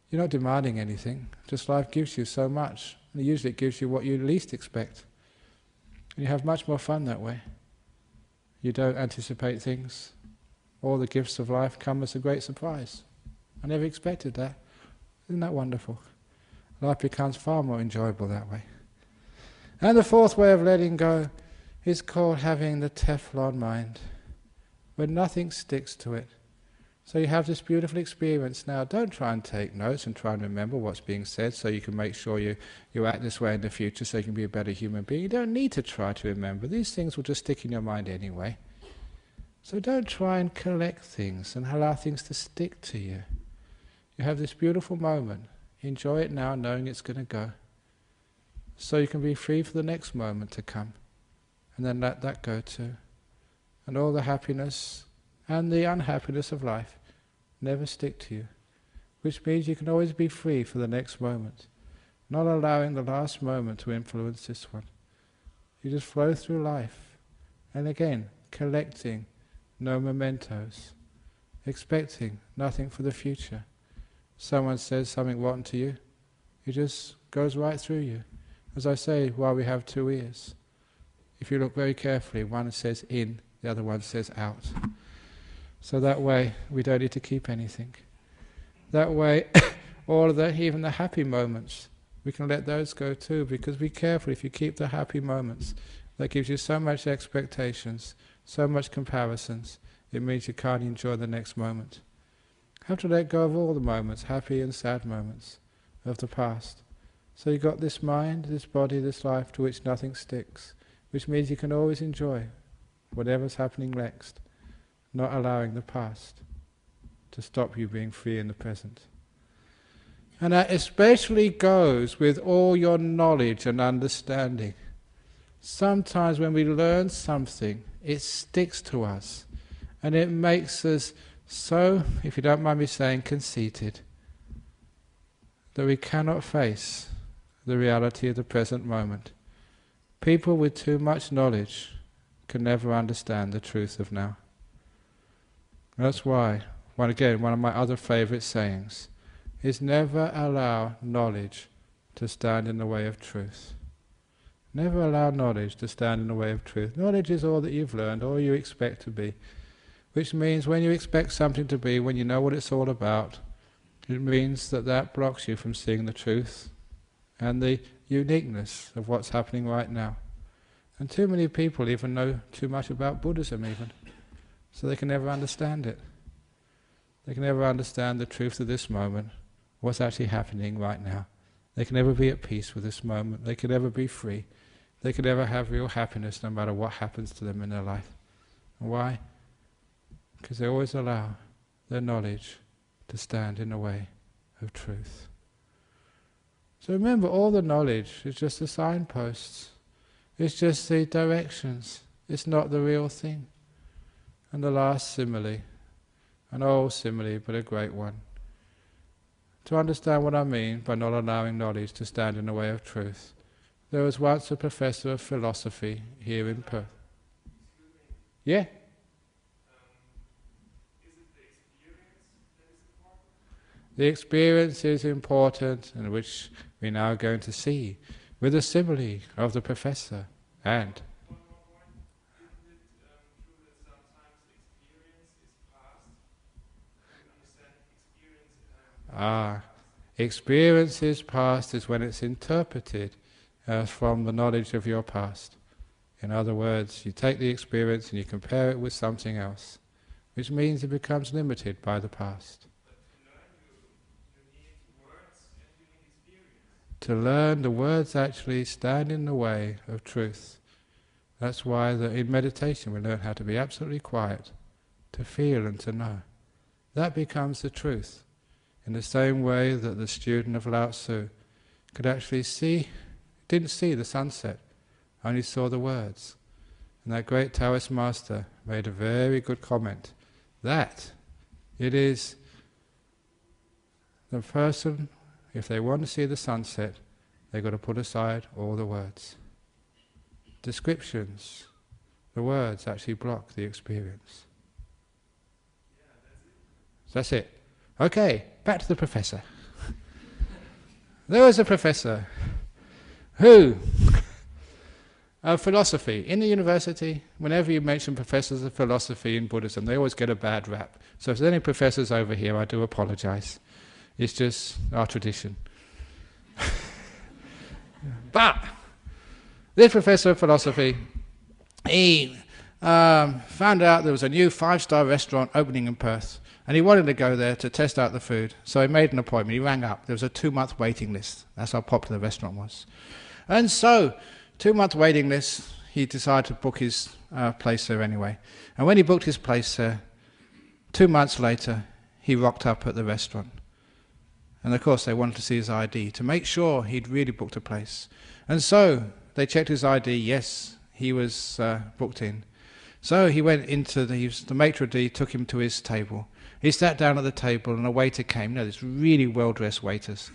You're not demanding anything, just life gives you so much. And usually it gives you what you least expect. And you have much more fun that way. You don't anticipate things. All the gifts of life come as a great surprise. I never expected that. Isn't that wonderful? Life becomes far more enjoyable that way. And the fourth way of letting go is called having the Teflon mind, where nothing sticks to it. So you have this beautiful experience now. Don't try and take notes and try and remember what's being said so you can make sure you act this way in the future so you can be a better human being. You don't need to try to remember. These things will just stick in your mind anyway. So don't try and collect things and allow things to stick to you. You have this beautiful moment. Enjoy it now knowing it's going to go. So you can be free for the next moment to come. And then let that go too. And all the happiness and the unhappiness of life never stick to you, which means you can always be free for the next moment, not allowing the last moment to influence this one. You just flow through life, and again, collecting no mementos, expecting nothing for the future. Someone says something rotten to you, it just goes right through you. As I say, while we have two ears, if you look very carefully, one says in, the other one says out. So that way, we don't need to keep anything. That way, all of the, even the happy moments, we can let those go too, because be careful if you keep the happy moments. That gives you so much expectations, so much comparisons, it means you can't enjoy the next moment. You have to let go of all the moments, happy and sad moments, of the past. So you've got this mind, this body, this life to which nothing sticks, which means you can always enjoy whatever's happening next, not allowing the past to stop you being free in the present. And that especially goes with all your knowledge and understanding. Sometimes when we learn something, it sticks to us, and it makes us so, if you don't mind me saying, conceited, that we cannot face the reality of the present moment. People with too much knowledge can never understand the truth of now. That's why, one of my other favourite sayings is never allow knowledge to stand in the way of truth. Never allow knowledge to stand in the way of truth. Knowledge is all that you've learned, all you expect to be. Which means when you expect something to be, when you know what it's all about, it means that that blocks you from seeing the truth and the uniqueness of what's happening right now. And too many people even know too much about Buddhism even, so they can never understand it. They can never understand the truth of this moment, what's actually happening right now. They can never be at peace with this moment. They can never be free. They can never have real happiness no matter what happens to them in their life. And why? Because they always allow their knowledge to stand in the way of truth. So remember, all the knowledge is just the signposts. It's just the directions. It's not the real thing. And the last simile, an old simile but a great one. To understand what I mean by not allowing knowledge to stand in the way of truth, there was once a professor of philosophy here in Perth. Yeah? Is it the experience that is important? The experience is important, and which we're now going to see with the simile of the professor. And One more point. Isn't it true that sometimes experience is past? Do you understand experience? experience is past is when it's interpreted from the knowledge of your past. In other words, you take the experience and you compare it with something else, which means it becomes limited by the past. But to learn, you need words and you need experience. To learn, the words actually stand in the way of truth. That's why in meditation we learn how to be absolutely quiet, to feel and to know. That becomes the truth. In the same way that the student of Lao Tzu could actually didn't see the sunset, only saw the words. And that great Taoist master made a very good comment. That it is the person, if they want to see the sunset, they've got to put aside all the words. Descriptions, the words actually block the experience. That's it. Okay, back to the professor. There was a professor who, philosophy, in the university, whenever you mention professors of philosophy in Buddhism, they always get a bad rap. So if there's any professors over here, I do apologize. It's just our tradition. But this professor of philosophy, he found out there was a new 5-star restaurant opening in Perth, and he wanted to go there to test out the food. So he made an appointment. He rang up. There was a 2-month waiting list. That's how popular the restaurant was. And so, 2-month waiting list, he decided to book his place there anyway. And when he booked his place there, 2 months later, he rocked up at the restaurant. And of course they wanted to see his ID to make sure he'd really booked a place. And so they checked his ID. Yes, he was booked in. So he went into the maitre d' took him to his table. He sat down at the table and a waiter came, this really well-dressed waiters,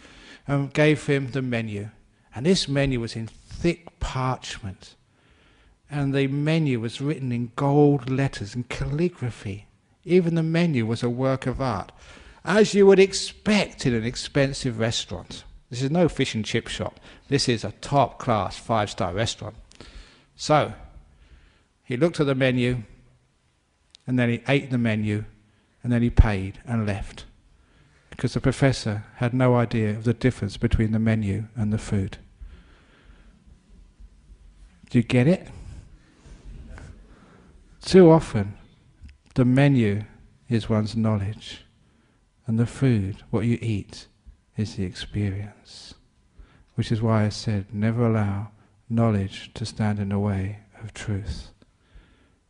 and gave him the menu. And this menu was in thick parchment. And the menu was written in gold letters and calligraphy. Even the menu was a work of art, as you would expect in an expensive restaurant. This is no fish and chip shop. This is a top-class 5-star restaurant. So, he looked at the menu, and then he ate the menu, and then he paid and left. Because the professor had no idea of the difference between the menu and the food. Do you get it? Too often, the menu is one's knowledge, and the food, what you eat, is the experience. Which is why I said, never allow knowledge to stand in the way of truth.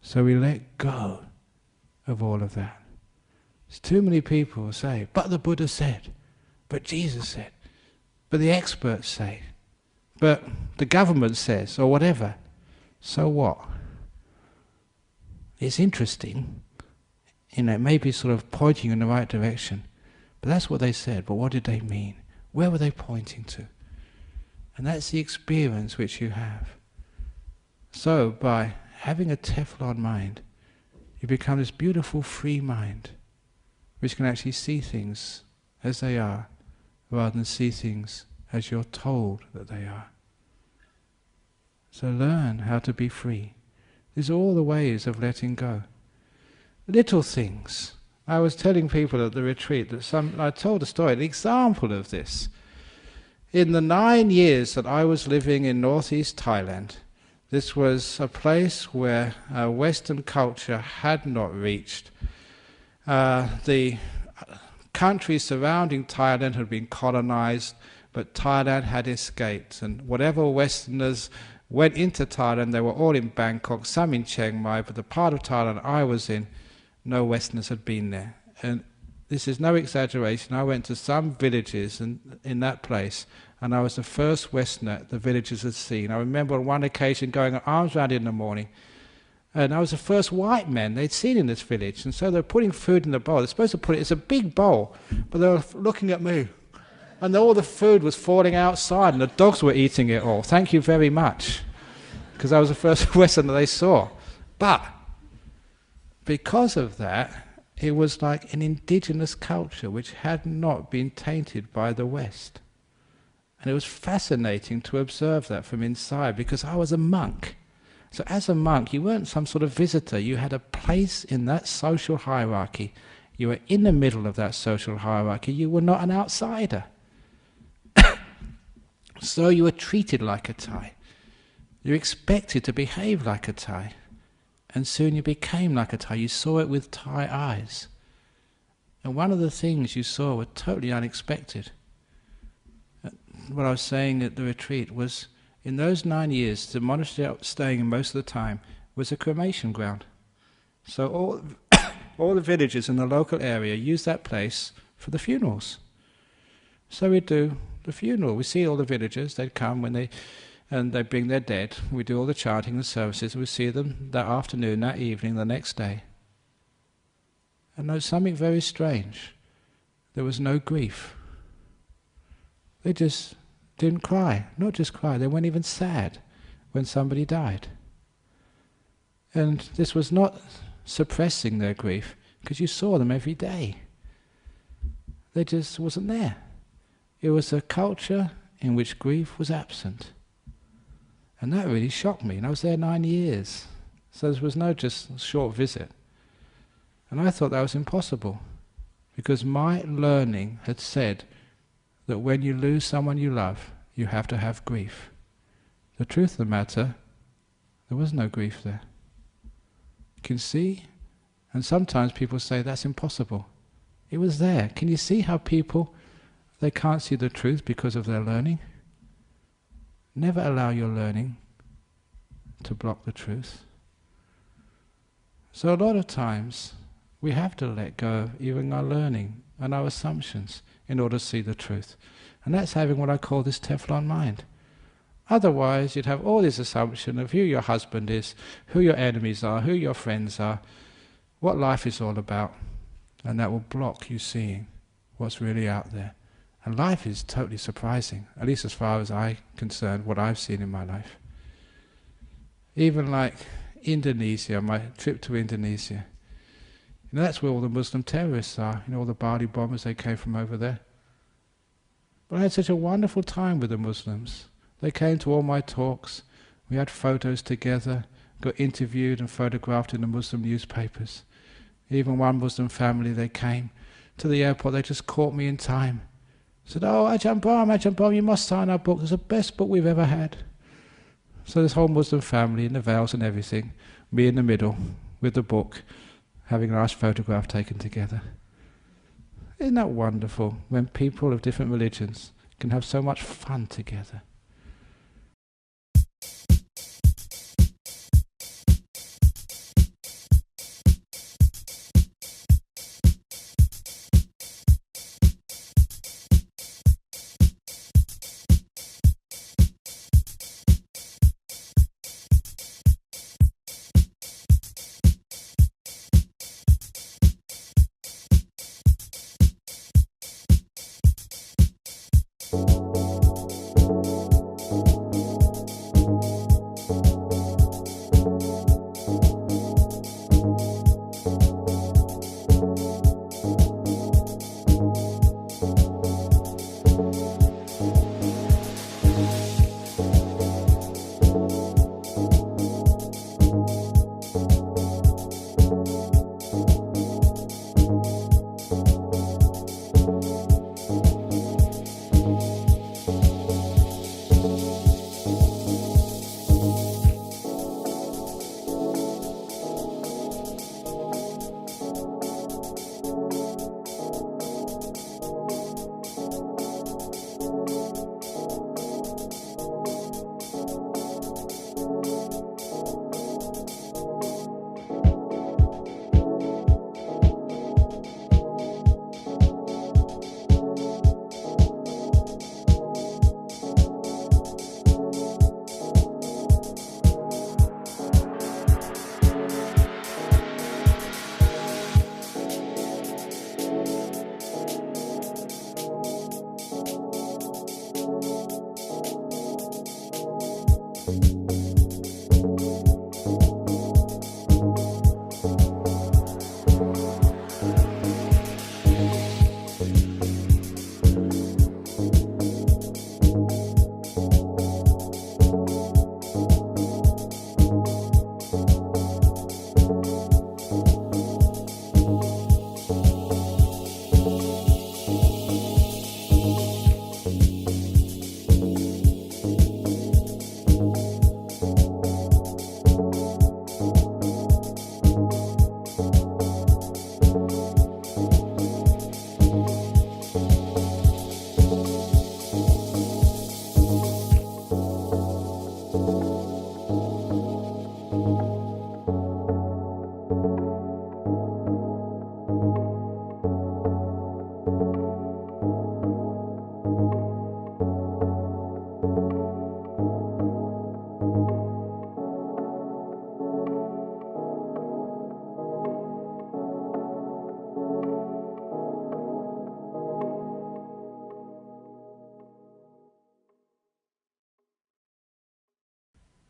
So we let go of all of that. There's too many people who say, but the Buddha said, but Jesus said, but the experts say, but the government says, or whatever. So what? It's interesting, it may be sort of pointing in the right direction, but that's what they said, but what did they mean? Where were they pointing to? And that's the experience which you have. So by having a Teflon mind, you become this beautiful free mind, which can actually see things as they are, rather than see things as you're told that they are. So learn how to be free. These are all the ways of letting go. Little things. I was telling people at the retreat that I told a story, an example of this. In the 9 years that I was living in northeast Thailand, this was a place where Western culture had not reached. The countries surrounding Thailand had been colonized, but Thailand had escaped. And whatever Westerners went into Thailand, they were all in Bangkok, some in Chiang Mai, but the part of Thailand I was in, no Westerners had been there. And this is no exaggeration. I went to some villages in that place, and I was the first Westerner the villagers had seen. I remember on one occasion going arms round in the morning, and I was the first white man they'd seen in this village. And so they were putting food in the bowl. They're supposed to put it's a big bowl, but they were looking at me. And all the food was falling outside, and the dogs were eating it all. Thank you very much, because I was the first Westerner they saw. But because of that, it was like an indigenous culture which had not been tainted by the West. And it was fascinating to observe that from inside, because I was a monk. So as a monk, you weren't some sort of visitor. You had a place in that social hierarchy. You were in the middle of that social hierarchy. You were not an outsider. So you were treated like a Thai. You were expected to behave like a Thai. And soon you became like a Thai. You saw it with Thai eyes. And one of the things you saw were totally unexpected. What I was saying at the retreat was, in those 9 years, the monastery I was staying in most of the time was a cremation ground. So all the villagers in the local area used that place for the funerals. So we'd do the funeral. We see all the villagers, they'd come and they bring their dead. We do all the chanting and services. We see them that afternoon, that evening, the next day. And there was something very strange. There was no grief. They just didn't cry. Not just cry, they weren't even sad when somebody died. And this was not suppressing their grief, because you saw them every day. They just wasn't there. It was a culture in which grief was absent. And that really shocked me. And I was there 9 years. So there was no just short visit. And I thought that was impossible, because my learning had said that when you lose someone you love, you have to have grief. The truth of the matter, there was no grief there. You can see, and sometimes people say that's impossible. It was there. Can you see how people, they can't see the truth because of their learning? Never allow your learning to block the truth. So a lot of times, we have to let go of even our learning and our assumptions in order to see the truth. And that's having what I call this Teflon mind. Otherwise, you'd have all this assumption of who your husband is, who your enemies are, who your friends are, what life is all about. And that will block you seeing what's really out there. And life is totally surprising, at least as far as I'm concerned, what I've seen in my life. Even like Indonesia, my trip to Indonesia. You know, that's where all the Muslim terrorists are, all the Bali bombers, they came from over there. But I had such a wonderful time with the Muslims. They came to all my talks, we had photos together, got interviewed and photographed in the Muslim newspapers. Even one Muslim family, they came to the airport, they just caught me in time. Said, "Oh, Ajahn Brahm, you must sign our book, it's the best book we've ever had." So this whole Muslim family in the veils and everything, me in the middle with the book, having a nice photograph taken together. Isn't that wonderful when people of different religions can have so much fun together?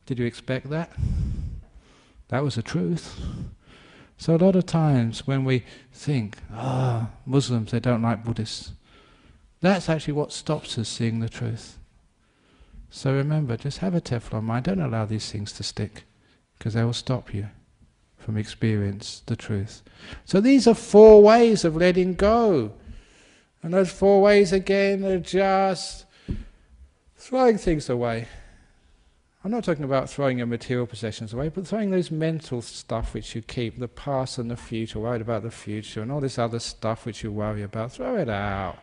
Did you expect that? That was the truth. So a lot of times when we think, Muslims, they don't like Buddhists, that's actually what stops us seeing the truth. So remember, just have a Teflon mind, don't allow these things to stick, because they will stop you from experience the truth. So these are 4 ways of letting go. And those 4 ways again are just throwing things away. I'm not talking about throwing your material possessions away, but throwing those mental stuff which you keep, the past and the future, worried about the future, and all this other stuff which you worry about, throw it out.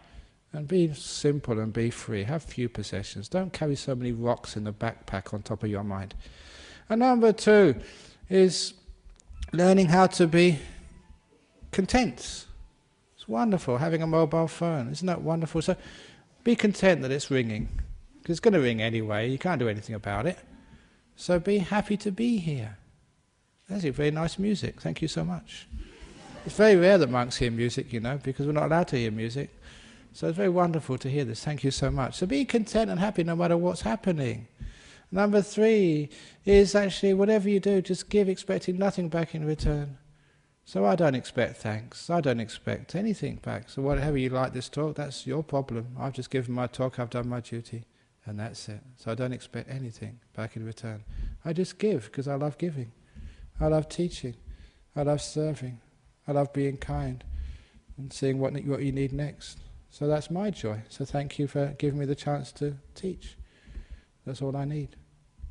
And be simple and be free. Have few possessions. Don't carry so many rocks in the backpack on top of your mind. And number 2 is learning how to be content. It's wonderful having a mobile phone. Isn't that wonderful? So be content that it's ringing. Because it's going to ring anyway. You can't do anything about it. So be happy to be here. That's very nice music. Thank you so much. It's very rare that monks hear music, because we're not allowed to hear music. So it's very wonderful to hear this. Thank you so much. So be content and happy no matter what's happening. Number 3 is actually whatever you do, just give expecting nothing back in return. So I don't expect thanks. I don't expect anything back. So whatever you like this talk, that's your problem. I've just given my talk, I've done my duty. And that's it. So I don't expect anything back in return. I just give because I love giving. I love teaching. I love serving. I love being kind and seeing what you need next. So that's my joy. So thank you for giving me the chance to teach. That's all I need.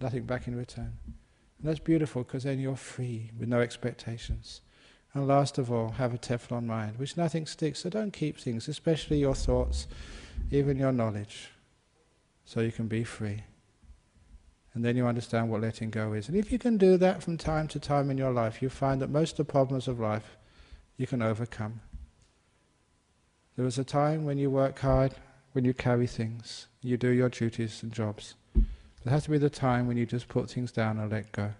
Nothing back in return. And that's beautiful because then you're free with no expectations. And last of all, have a Teflon mind, which nothing sticks. So don't keep things, especially your thoughts, even your knowledge. So you can be free. And then you understand what letting go is. And if you can do that from time to time in your life, you find that most of the problems of life you can overcome. There was a time when you work hard, when you carry things, you do your duties and jobs. There has to be the time when you just put things down and let go.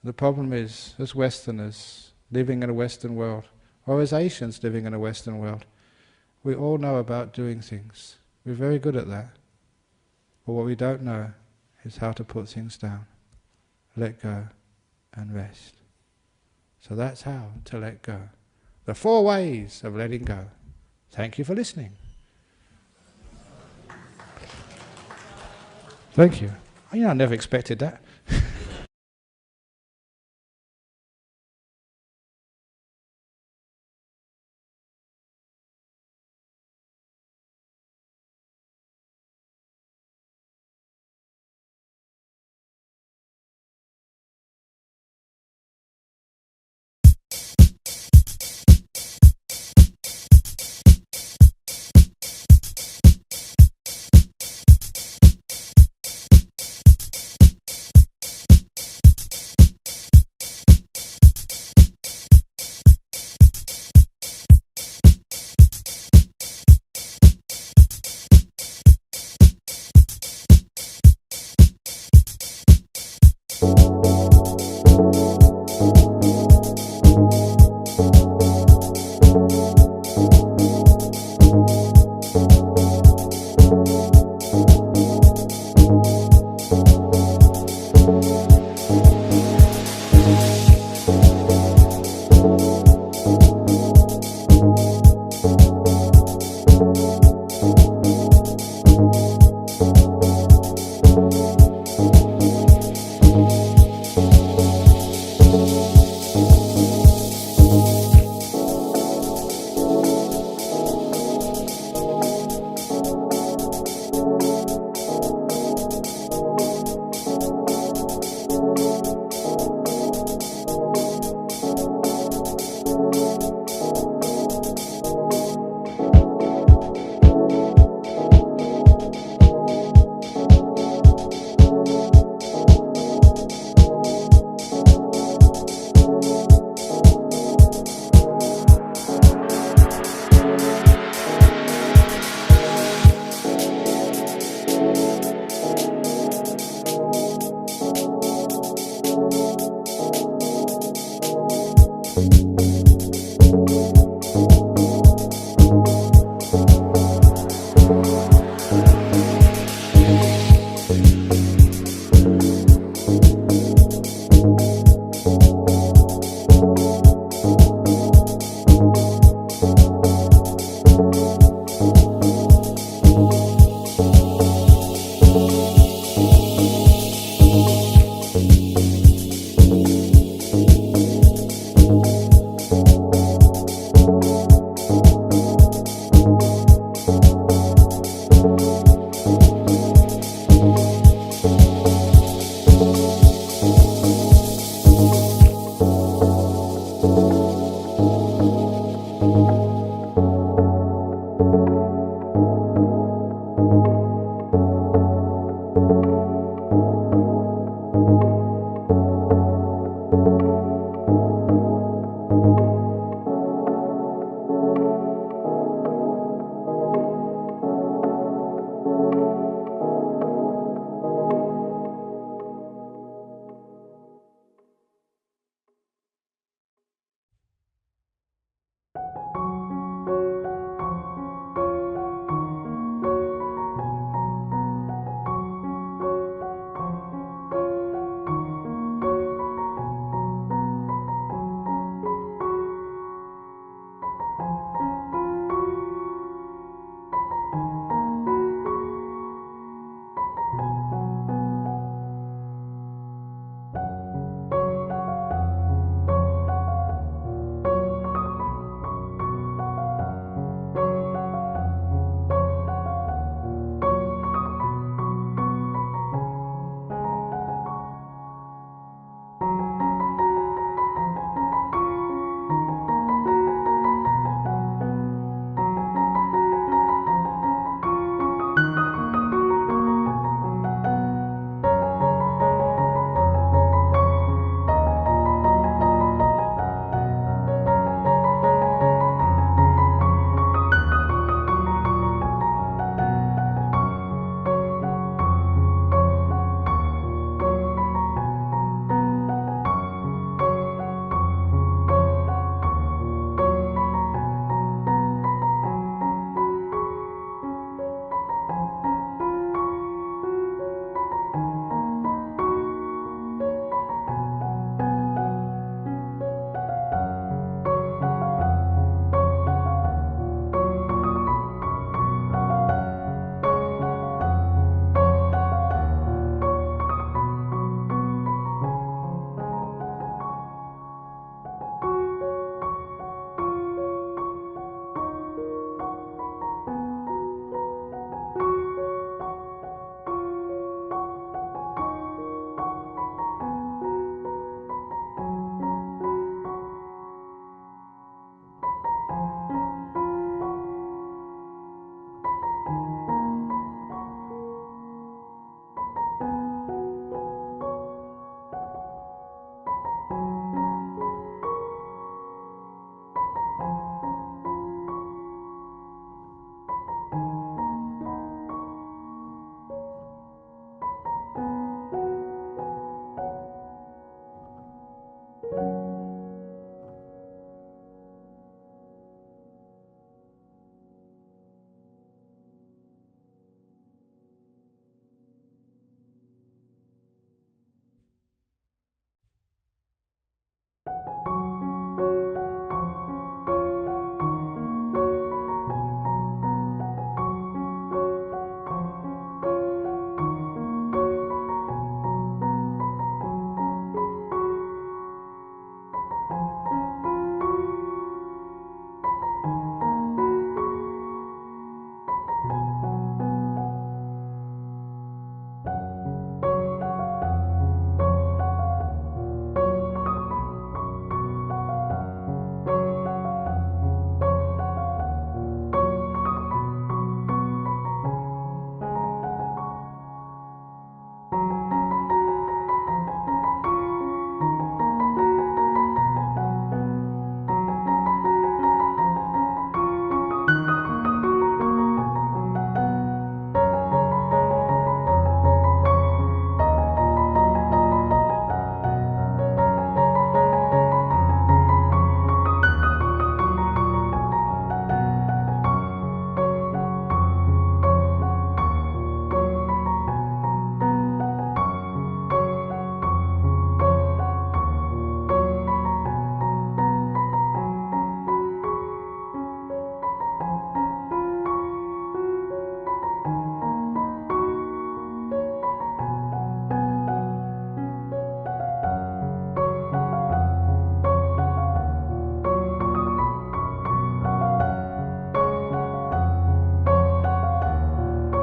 The problem is, as Westerners living in a Western world, or as Asians living in a Western world, we all know about doing things. We're very good at that. But what we don't know is how to put things down, let go and rest. So that's how to let go. The 4 ways of letting go. Thank you for listening. Thank you. I never expected that.